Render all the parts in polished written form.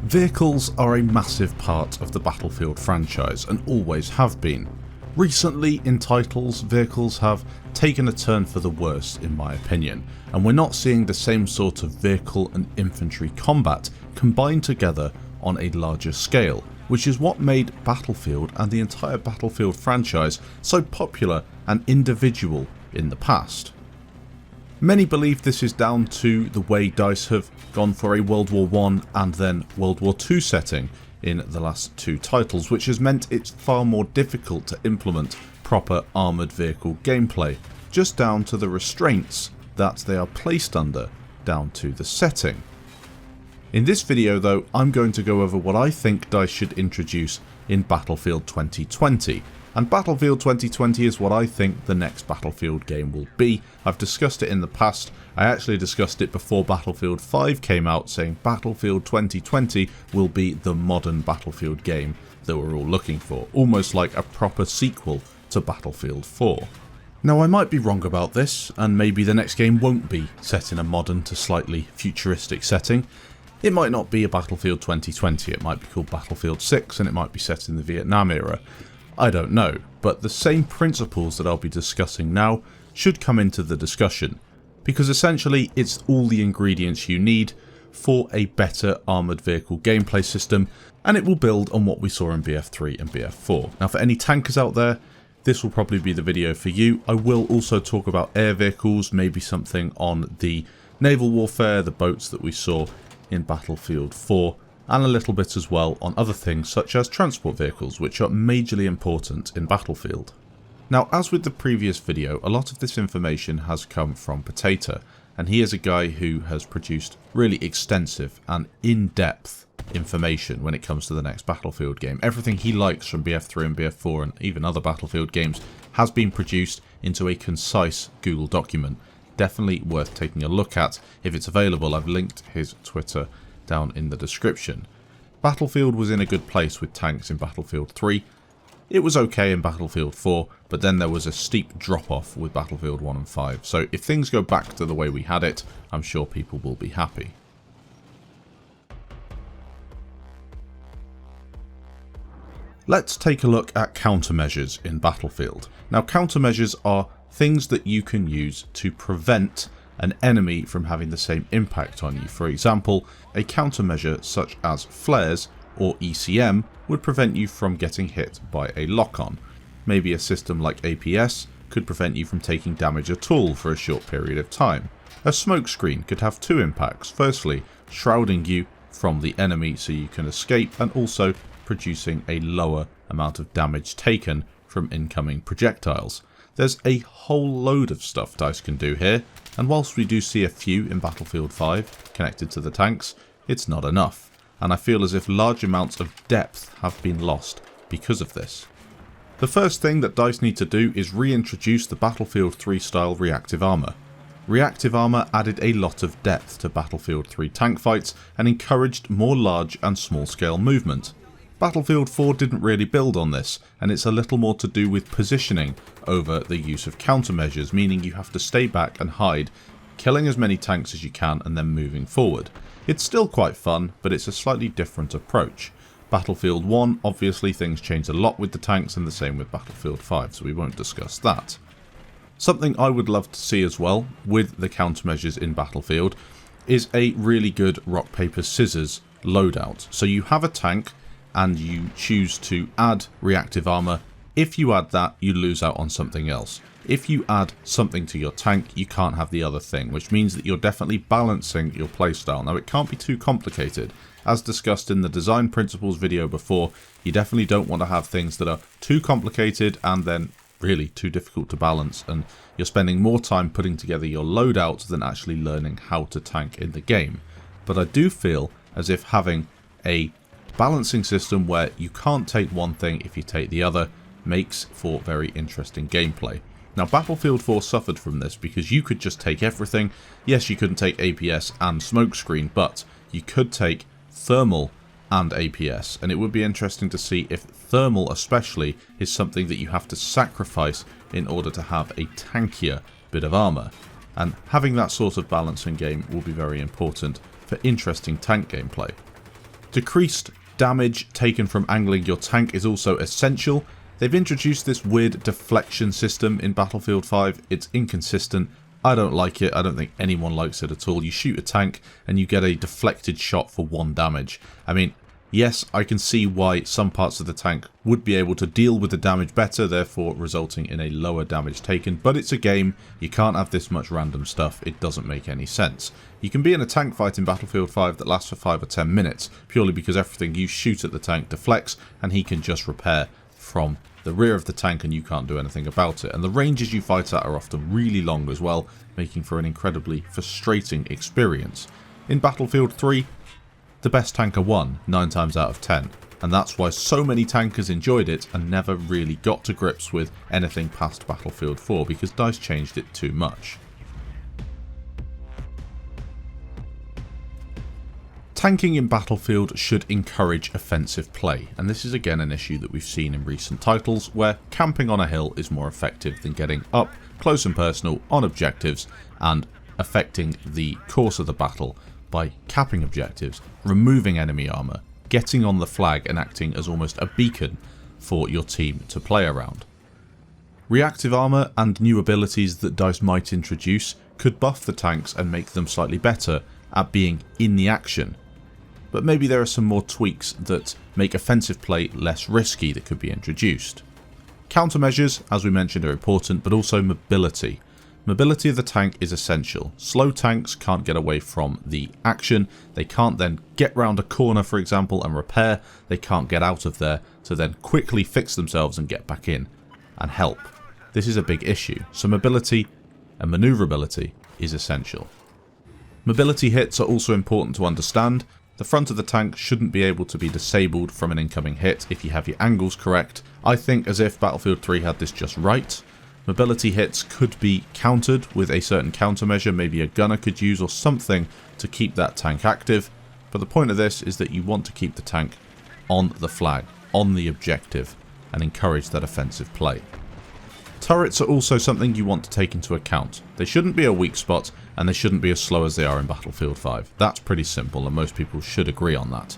Vehicles are a massive part of the Battlefield franchise and always have been. Recently in titles, vehicles have taken a turn for the worse in my opinion, and we're not seeing the same sort of vehicle and infantry combat combined together on a larger scale, which is what made Battlefield and the entire Battlefield franchise so popular and individual in the past. Many believe this is down to the way DICE have gone for a World War I and then World War II setting in the last two titles, which has meant it's far more difficult to implement proper armoured vehicle gameplay, just down to the restraints that they are placed under, down to the setting. In this video though, I'm going to go over what I think DICE should introduce in Battlefield 2020. And Battlefield 2020 is what I think the next Battlefield game will be. I've discussed it in the past. I actually discussed it before Battlefield 5 came out, saying Battlefield 2020 will be the modern Battlefield game that we're all looking for, almost like a proper sequel to Battlefield 4. Now I might be wrong about this, and maybe the next game won't be set in a modern to slightly futuristic setting. It might not be a Battlefield 2020, it might be called Battlefield 6 and it might be set in the Vietnam era. I don't know, but the same principles that I'll be discussing now should come into the discussion, because essentially it's all the ingredients you need for a better armoured vehicle gameplay system, and it will build on what we saw in BF3 and BF4. Now for any tankers out there, this will probably be the video for you. I will also talk about air vehicles, maybe something on the naval warfare, the boats that we saw in Battlefield 4, and a little bit as well on other things such as transport vehicles, which are majorly important in Battlefield. Now, as with the previous video, a lot of this information has come from Potato, and he is a guy who has produced really extensive and in-depth information when it comes to the next Battlefield game. Everything he likes from BF3 and BF4 and even other Battlefield games has been produced into a concise Google document. Definitely worth taking a look at. If it's available, I've linked his Twitter down in the description. Battlefield was in a good place with tanks in Battlefield 3. It was okay in Battlefield 4, but then there was a steep drop off with Battlefield 1 and 5. So if things go back to the way we had it, I'm sure people will be happy. Let's take a look at countermeasures in Battlefield. Now countermeasures are things that you can use to prevent an enemy from having the same impact on you. For example, a countermeasure such as flares or ECM would prevent you from getting hit by a lock-on. Maybe a system like APS could prevent you from taking damage at all for a short period of time. A smoke screen could have two impacts. Firstly, shrouding you from the enemy so you can escape, and also producing a lower amount of damage taken from incoming projectiles. There's a whole load of stuff DICE can do here, and whilst we do see a few in Battlefield 5 connected to the tanks, it's not enough, and I feel as if large amounts of depth have been lost because of this. The first thing that DICE need to do is reintroduce the Battlefield 3 style reactive armour. Reactive armour added a lot of depth to Battlefield 3 tank fights and encouraged more large and small scale movement. Battlefield 4 didn't really build on this, and it's a little more to do with positioning over the use of countermeasures, meaning you have to stay back and hide, killing as many tanks as you can and then moving forward. It's still quite fun, but it's a slightly different approach. Battlefield 1, obviously things changed a lot with the tanks, and the same with Battlefield 5, so we won't discuss that. Something I would love to see as well with the countermeasures in Battlefield is a really good rock paper scissors loadout. So you have a tank and you choose to add reactive armour. If you add that, you lose out on something else. If you add something to your tank, you can't have the other thing, which means that you're definitely balancing your playstyle. Now it can't be too complicated. As discussed in the design principles video before, you definitely don't want to have things that are too complicated and then really too difficult to balance, and you're spending more time putting together your loadout than actually learning how to tank in the game. But I do feel as if having a balancing system where you can't take one thing if you take the other makes for very interesting gameplay. Now Battlefield 4 suffered from this because you could just take everything. Yes, you couldn't take APS and smokescreen, but you could take thermal and APS, and it would be interesting to see if thermal especially is something that you have to sacrifice in order to have a tankier bit of armour. And having that sort of balancing game will be very important for interesting tank gameplay. Decreased damage taken from angling your tank is also essential. They've introduced this weird deflection system in Battlefield 5. It's inconsistent. I don't like it. I don't think anyone likes it at all. You shoot a tank and you get a deflected shot for 1 damage. I mean, yes, I can see why some parts of the tank would be able to deal with the damage better, therefore resulting in a lower damage taken, but it's a game. You can't have this much random stuff. It doesn't make any sense. You can be in a tank fight in Battlefield 5 that lasts for 5 or 10 minutes, purely because everything you shoot at the tank deflects, and he can just repair from the rear of the tank and you can't do anything about it. And the ranges you fight at are often really long as well, making for an incredibly frustrating experience. In Battlefield 3, the best tanker won 9 times out of 10, and that's why so many tankers enjoyed it and never really got to grips with anything past Battlefield 4 because DICE changed it too much. Tanking in Battlefield should encourage offensive play, and this is again an issue that we've seen in recent titles where camping on a hill is more effective than getting up close and personal on objectives and affecting the course of the battle by capping objectives, removing enemy armour, getting on the flag and acting as almost a beacon for your team to play around. Reactive armour and new abilities that DICE might introduce could buff the tanks and make them slightly better at being in the action. But maybe there are some more tweaks that make offensive play less risky that could be introduced. Countermeasures, as we mentioned, are important, but also mobility. Mobility of the tank is essential. Slow tanks can't get away from the action. They can't then get round a corner, for example, and repair. They can't get out of there to then quickly fix themselves and get back in and help. This is a big issue. So mobility and manoeuvrability is essential. Mobility hits are also important to understand. The front of the tank shouldn't be able to be disabled from an incoming hit if you have your angles correct. I think as if Battlefield 3 had this just right. Mobility hits could be countered with a certain countermeasure, maybe a gunner could use or something to keep that tank active. But the point of this is that you want to keep the tank on the flag, on the objective, and encourage that offensive play. Turrets are also something you want to take into account. They shouldn't be a weak spot, and they shouldn't be as slow as they are in Battlefield 5. That's pretty simple, and most people should agree on that.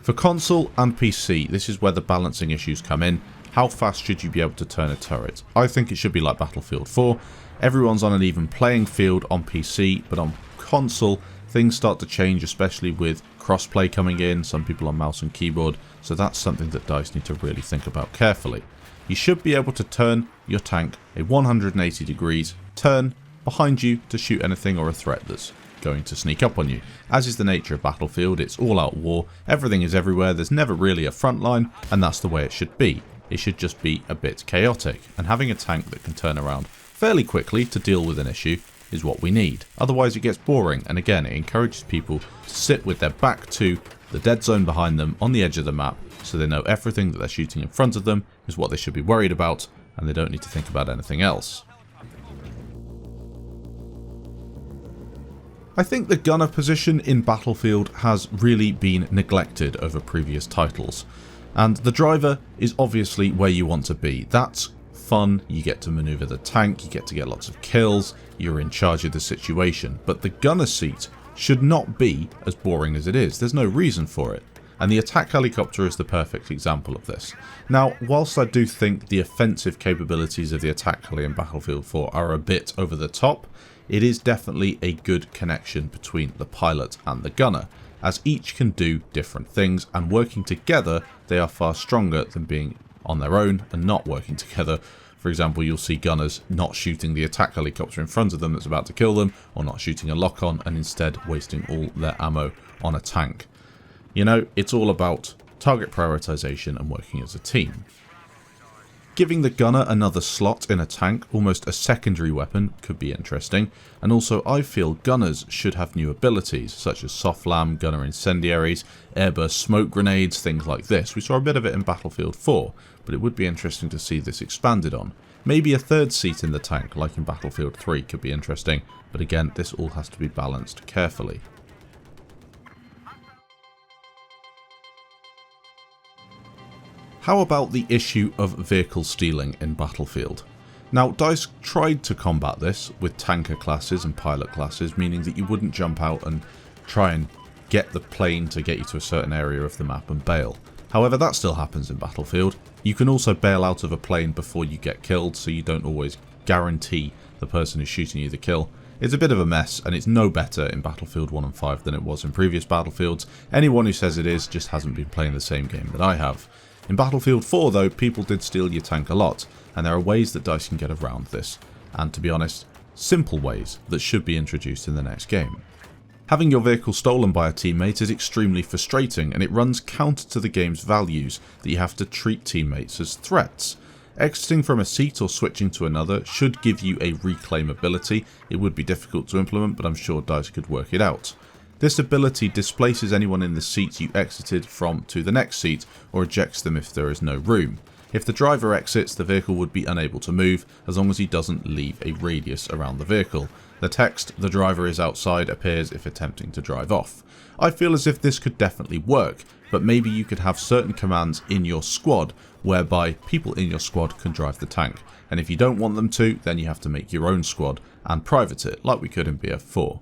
For console and PC, this is where the balancing issues come in. How fast should you be able to turn a turret? I think it should be like Battlefield 4. Everyone's on an even playing field on PC, but on console, things start to change, especially with crossplay coming in, some people on mouse and keyboard, so that's something that DICE need to really think about carefully. You should be able to turn your tank a 180 degrees turn behind you to shoot anything or a threat that's going to sneak up on you. As is the nature of Battlefield, it's all out war, everything is everywhere, there's never really a front line, and that's the way it should be. It should just be a bit chaotic, and having a tank that can turn around fairly quickly to deal with an issue is what we need. Otherwise it gets boring, and again it encourages people to sit with their back to the dead zone behind them on the edge of the map, so they know everything that they're shooting in front of them is what they should be worried about, and they don't need to think about anything else. I think the gunner position in Battlefield has really been neglected over previous titles, and the driver is obviously where you want to be. That's fun, you get to maneuver the tank, you get to get lots of kills, you're in charge of the situation, but the gunner seat should not be as boring as it is. There's no reason for it. And the attack helicopter is the perfect example of this. Now, whilst I do think the offensive capabilities of the attack heli in Battlefield 4 are a bit over the top, it is definitely a good connection between the pilot and the gunner, as each can do different things, and working together they are far stronger than being on their own and not working together. For example, you'll see gunners not shooting the attack helicopter in front of them that's about to kill them, or not shooting a lock-on and instead wasting all their ammo on a tank. You know, it's all about target prioritization and working as a team. Giving the gunner another slot in a tank, almost a secondary weapon, could be interesting. And also, I feel gunners should have new abilities, such as soft lam, gunner incendiaries, airburst smoke grenades, things like this. We saw a bit of it in Battlefield 4, but it would be interesting to see this expanded on. Maybe a third seat in the tank, like in Battlefield 3, could be interesting, but again, this all has to be balanced carefully. How about the issue of vehicle stealing in Battlefield? Now, DICE tried to combat this with tanker classes and pilot classes, meaning that you wouldn't jump out and try and get the plane to get you to a certain area of the map and bail. However, that still happens in Battlefield. You can also bail out of a plane before you get killed, so you don't always guarantee the person who's shooting you the kill. It's a bit of a mess, and it's no better in Battlefield 1 and 5 than it was in previous Battlefields. Anyone who says it is just hasn't been playing the same game that I have. In Battlefield 4 though, people did steal your tank a lot, and there are ways that DICE can get around this, and to be honest, simple ways that should be introduced in the next game. Having your vehicle stolen by a teammate is extremely frustrating, and it runs counter to the game's values that you have to treat teammates as threats. Exiting from a seat or switching to another should give you a reclaim ability. It would be difficult to implement, but I'm sure DICE could work it out. This ability displaces anyone in the seat you exited from to the next seat, or ejects them if there is no room. If the driver exits, the vehicle would be unable to move as long as he doesn't leave a radius around the vehicle. The text, "The driver is outside," appears if attempting to drive off. I feel as if this could definitely work, but maybe you could have certain commands in your squad whereby people in your squad can drive the tank, and if you don't want them to, then you have to make your own squad and private it like we could in BF4.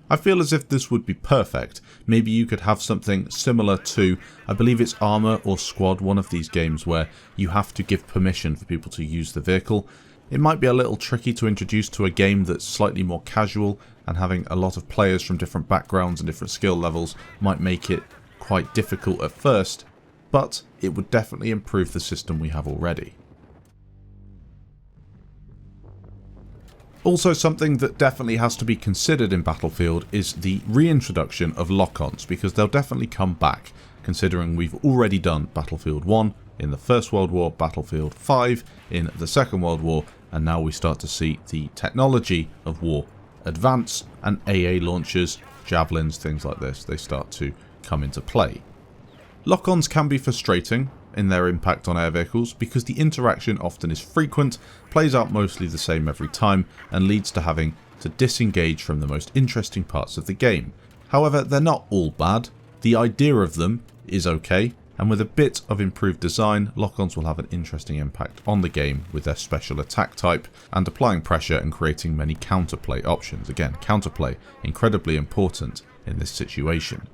I feel as if this would be perfect. Maybe you could have something similar to, I believe it's Armour or Squad, one of these games where you have to give permission for people to use the vehicle. It might be a little tricky to introduce to a game that's slightly more casual, and having a lot of players from different backgrounds and different skill levels might make it quite difficult at first, but it would definitely improve the system we have already. Also, something that definitely has to be considered in Battlefield is the reintroduction of lock-ons, because they'll definitely come back, considering we've already done Battlefield 1 in the First World War, Battlefield 5 in the Second World War, and now we start to see the technology of war advance, and AA launchers, javelins, things like this, they start to come into play. Lock-ons can be frustrating in their impact on air vehicles because the interaction often is frequent, plays out mostly the same every time, and leads to having to disengage from the most interesting parts of the game. However, they're not all bad. The idea of them is okay, and with a bit of improved design, lock-ons will have an interesting impact on the game with their special attack type and applying pressure and creating many counterplay options. Again, counterplay, incredibly important in this situation.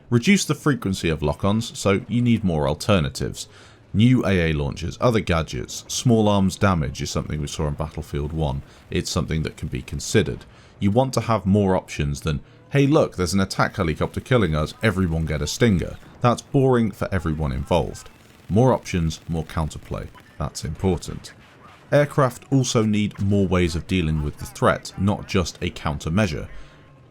Reduce the frequency of lock-ons, so you need more alternatives. New AA launchers, other gadgets, small arms damage is something we saw in Battlefield 1. It's something that can be considered. You want to have more options than, hey look, there's an attack helicopter killing us, everyone get a Stinger. That's boring for everyone involved. More options, more counterplay. That's important. Aircraft also need more ways of dealing with the threat, not just a countermeasure.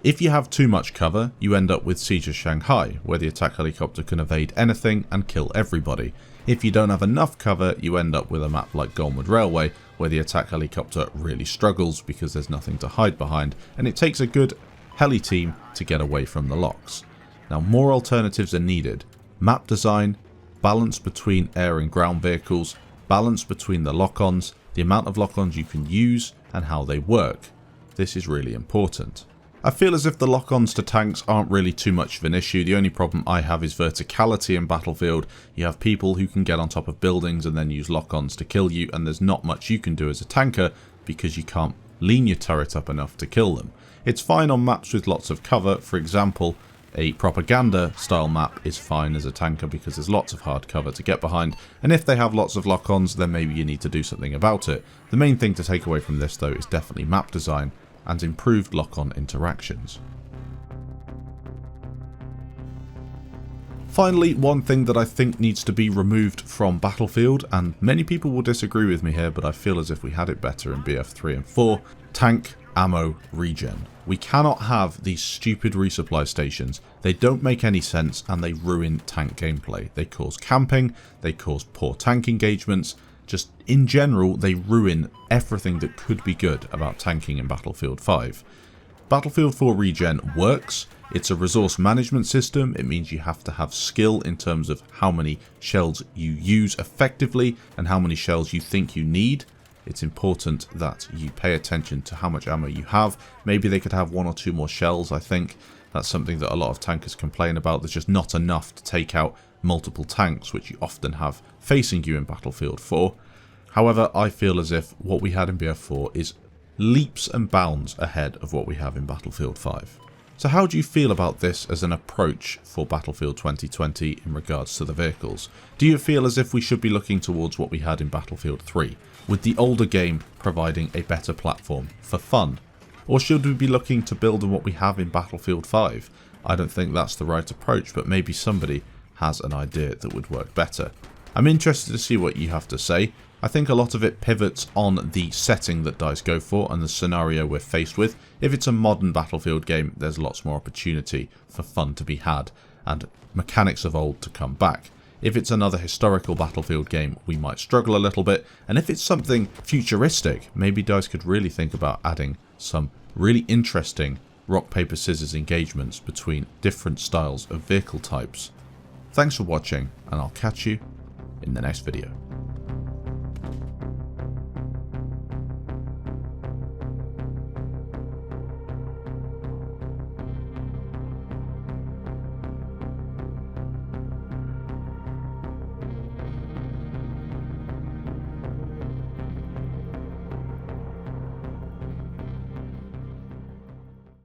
If you have too much cover, you end up with Siege of Shanghai, where the attack helicopter can evade anything and kill everybody. If you don't have enough cover, you end up with a map like Golmud Railway, where the attack helicopter really struggles because there's nothing to hide behind, and it takes a good heli team to get away from the locks. Now, more alternatives are needed. Map design, balance between air and ground vehicles, balance between the lock-ons, the amount of lock-ons you can use, and how they work. This is really important. I feel as if the lock-ons to tanks aren't really too much of an issue. The only problem I have is verticality in Battlefield. You have people who can get on top of buildings and then use lock-ons to kill you, and there's not much you can do as a tanker because you can't lean your turret up enough to kill them. It's fine on maps with lots of cover. For example, a propaganda style map is fine as a tanker because there's lots of hard cover to get behind, and if they have lots of lock-ons, then maybe you need to do something about it. The main thing to take away from this though is definitely map design and improved lock-on interactions. Finally, one thing that I think needs to be removed from Battlefield, and many people will disagree with me here, but I feel as if we had it better in BF3 and 4, tank ammo regen. We cannot have these stupid resupply stations. They don't make any sense and they ruin tank gameplay. They cause camping, they cause poor tank engagements. Just in general, they ruin everything that could be good about tanking in Battlefield 5. Battlefield 4 regen works. It's a resource management system. It means you have to have skill in terms of how many shells you use effectively and how many shells you think you need. It's important that you pay attention to how much ammo you have. Maybe they could have 1 or 2 more shells, I think. That's something that a lot of tankers complain about. There's just not enough to take out multiple tanks, which you often have facing you in Battlefield 4. However, I feel as if what we had in BF4 is leaps and bounds ahead of what we have in Battlefield 5. So how do you feel about this as an approach for Battlefield 2020 in regards to the vehicles? Do you feel as if we should be looking towards what we had in Battlefield 3, with the older game providing a better platform for fun? Or should we be looking to build on what we have in Battlefield 5? I don't think that's the right approach, but maybe somebody has an idea that would work better. I'm interested to see what you have to say. I think a lot of it pivots on the setting that DICE go for and the scenario we're faced with. If it's a modern Battlefield game, there's lots more opportunity for fun to be had and mechanics of old to come back. If it's another historical Battlefield game, we might struggle a little bit, and if it's something futuristic, maybe DICE could really think about adding some really interesting rock, paper, scissors engagements between different styles of vehicle types. Thanks for watching, and I'll catch you in the next video.